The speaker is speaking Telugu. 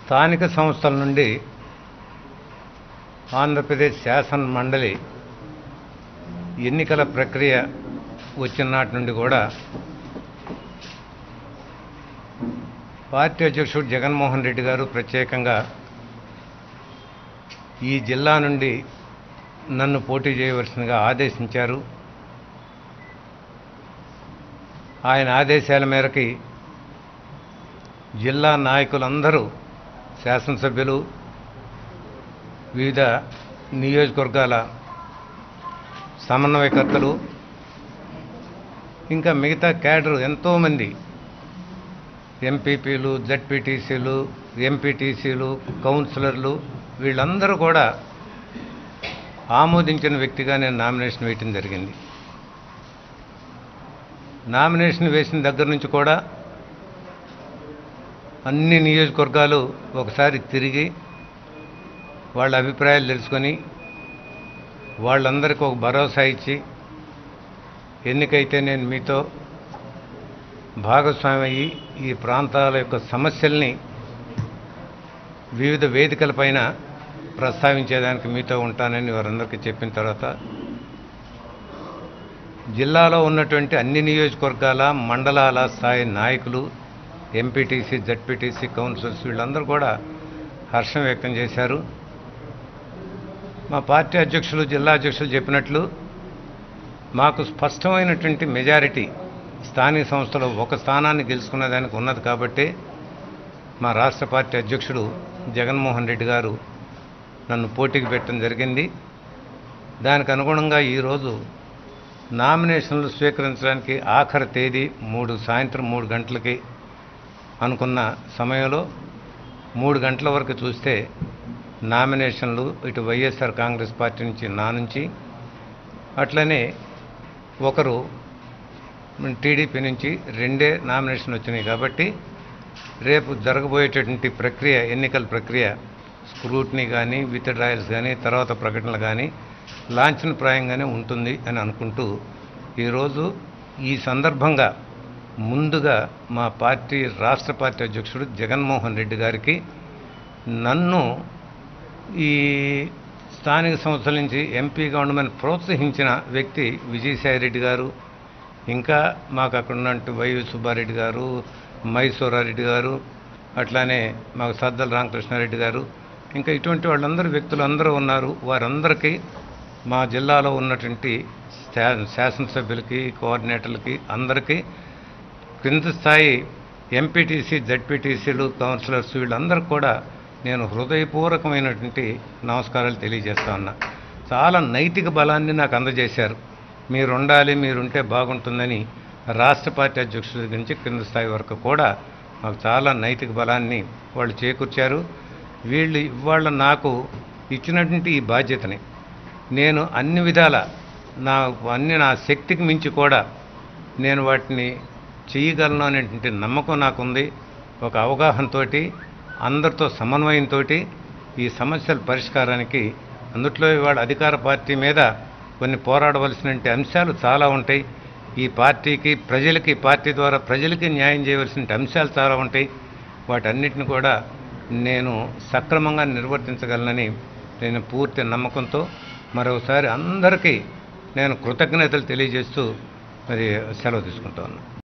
స్థానిక సంస్థల నుండి ఆంధ్రప్రదేశ్ శాసన మండలి ఎన్నికల ప్రక్రియ వచ్చిన నాటి నుండి కూడా పార్టీ అధ్యక్షుడు జగన్మోహన్ రెడ్డి గారు ప్రత్యేకంగా ఈ జిల్లా నుండి నన్ను పోటీ చేయవలసిందిగా ఆదేశించారు. ఆయన ఆదేశాల మేరకి జిల్లా నాయకులందరూ, శాసనసభ్యులు, వివిధ నియోజకవర్గాల సమన్వయకర్తలు, ఇంకా మిగతా క్యాడరు ఎంతోమంది ఎంపీపీలు, జడ్పీటీసీలు, ఎంపీటీసీలు, కౌన్సిలర్లు వీళ్ళందరూ కూడా ఆమోదించిన వ్యక్తిగా నేను నామినేషన్ వేయటం జరిగింది. నామినేషన్ వేసిన దగ్గర నుంచి కూడా అన్ని నియోజకవర్గాలు ఒకసారి తిరిగి వాళ్ళ అభిప్రాయాలు తెలుసుకొని వాళ్ళందరికీ ఒక భరోసా ఇచ్చి, ఎన్నికైతే నేను మీతో భాగస్వామి అయ్యి ఈ ప్రాంతాల యొక్క సమస్యల్ని వివిధ వేదికలపైన ప్రస్తావించేదానికి మీతో ఉంటానని వారందరికీ చెప్పిన తర్వాత జిల్లాలో ఉన్నటువంటి అన్ని నియోజకవర్గాల, మండలాల స్థాయి నాయకులు, ఎంపీటీసీ, జడ్పీటీసీ, కౌన్సిలర్స్ వీళ్ళందరూ కూడా హర్షం వ్యక్తం చేశారు. మా పార్టీ అధ్యక్షులు, జిల్లా అధ్యక్షులు చెప్పినట్లు మాకు స్పష్టమైనటువంటి మెజారిటీ స్థానిక సంస్థలో ఒక స్థానాన్ని గెలుచుకునేదానికి ఉన్నది కాబట్టి మా రాష్ట్ర పార్టీ అధ్యక్షుడు జగన్మోహన్ రెడ్డి గారు నన్ను పోటీకి పెట్టడం జరిగింది. దానికి అనుగుణంగా ఈరోజు నామినేషన్లు స్వీకరించడానికి ఆఖరి తేదీ సాయంత్రం 3 గంటలకి అనుకున్న సమయంలో 3 గంటల వరకు చూస్తే నామినేషన్లు ఇటు వైఎస్ఆర్ కాంగ్రెస్ పార్టీ నుంచి, నా నుంచి, అట్లనే ఒకరు టీడీపీ నుంచి 2 నామినేషన్ వచ్చినాయి. కాబట్టి రేపు జరగబోయేటటువంటి ప్రక్రియ, ఎన్నికల ప్రక్రియ స్క్రూటినీ కానీ, విత్ డ్రాయల్స్ కానీ, తర్వాత ప్రకటనలు కానీ లాంఛనప్రాయంగానే ఉంటుంది అని అనుకుంటూ ఈరోజు ఈ సందర్భంగా ముందుగా మా పార్టీ రాష్ట్ర పార్టీ అధ్యక్షుడు జగన్మోహన్ రెడ్డి గారికి నన్ను ఈ స్థానిక సంస్థల నుంచి ఎంపీగా ఉండమని ప్రోత్సహించిన వ్యక్తి విజయసాయిరెడ్డి గారు, ఇంకా మాకు అక్కడ ఉన్నట్టు వైవి సుబ్బారెడ్డి గారు, మైసూరారెడ్డి గారు, అట్లానే మాకు సద్దల రామకృష్ణారెడ్డి గారు, ఇంకా ఇటువంటి వాళ్ళందరూ వ్యక్తులు అందరూ ఉన్నారు. వారందరికీ మా జిల్లాలో ఉన్నటువంటి శాసనసభ్యులకి, కోఆర్డినేటర్లకి అందరికీ, క్రింద స్థాయి ఎంపీటీసీ, జడ్పీటీసీలు, కౌన్సిలర్స్ వీళ్ళందరికీ కూడా నేను హృదయపూర్వకమైనటువంటి నమస్కారాలు తెలియజేస్తా ఉన్నా. చాలా నైతిక బలాన్ని నాకు అందజేశారు. మీరుండాలి, మీరుంటే బాగుంటుందని రాష్ట్ర పార్టీ అధ్యక్షుడి దగ్గర నుంచి క్రింద స్థాయి వరకు కూడా మాకు చాలా నైతిక బలాన్ని వాళ్ళు చేకూర్చారు. వీళ్ళు ఇవాళ నాకు ఇచ్చినటువంటి ఈ బాధ్యతని నేను అన్ని విధాల నా శక్తికి మించి కూడా నేను వాటిని చేయగలను అనేటువంటి నమ్మకం నాకుంది. ఒక అవగాహనతో, అందరితో సమన్వయంతో ఈ సమస్యల పరిష్కారానికి, అందుట్లో ఇవాళ అధికార పార్టీ మీద కొన్ని పోరాడవలసిన అంశాలు చాలా ఉంటాయి. ఈ పార్టీకి, ప్రజలకి, పార్టీ ద్వారా ప్రజలకి న్యాయం చేయవలసిన అంశాలు చాలా ఉంటాయి. వాటన్నిటిని కూడా నేను సక్రమంగా నిర్వర్తించగలనని నేను పూర్తి నమ్మకంతో మరోసారి అందరికీ నేను కృతజ్ఞతలు తెలియజేస్తూ మరి సెలవు తీసుకుంటా ఉన్నాను.